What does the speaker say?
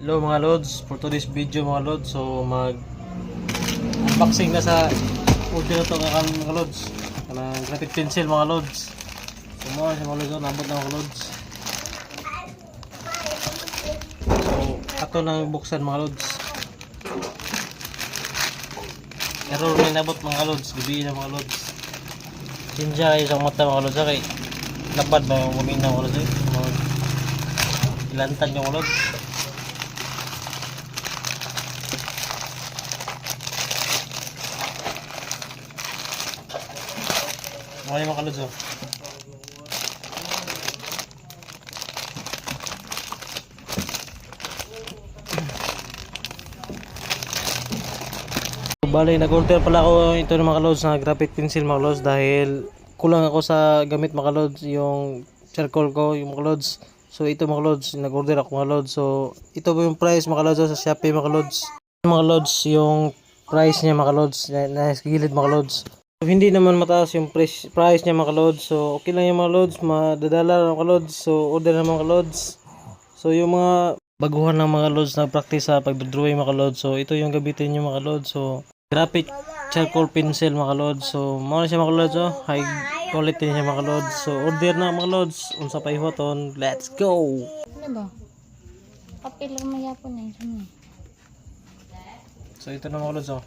Hello mga lods, for today's video mga lods, so mag unboxing na sa order na ito mga lods, kanang graphic pencil mga lods. So mga lods, nabot na mga lods. So ato nang buksan mga lods. Error may nabot mga lods, gabi na mga lods. Sinja kayo sa mata mga lods, okay? Lapad ba yung guminaw mga lods, ilantan yung mga lods. Okay mga kalods, oh. Bale, nag-order pala ako ito ng mga kalods na graphic pencil mga kalods dahil kulang ako sa gamit mga kalods, yung charcoal ko, yung mga kalods. So ito mga kalods, nag-order ako mga kalods. So ito po yung price mga kalods sa Shopee mga kalods. Mga kalods, yung price niya mga kalods, na gilid mga kalods. So, hindi naman mataas yung price niya mga lods. So okay lang yung mga lods, madadala lang mga lods. So order na mga lods. So yung mga baguhan ng mga lods na practice sa pagdodrawing mga lods. So ito yung gamitin nyo mga lods. So graphic charcoal pencil mga lods. So muna siya mga lods, oh. High quality niya mga lods. So order na mga lods. Unsa pa ihoton, let's go. Ano ba? Papel lang magyapon eh. So ito na mga lods, oh.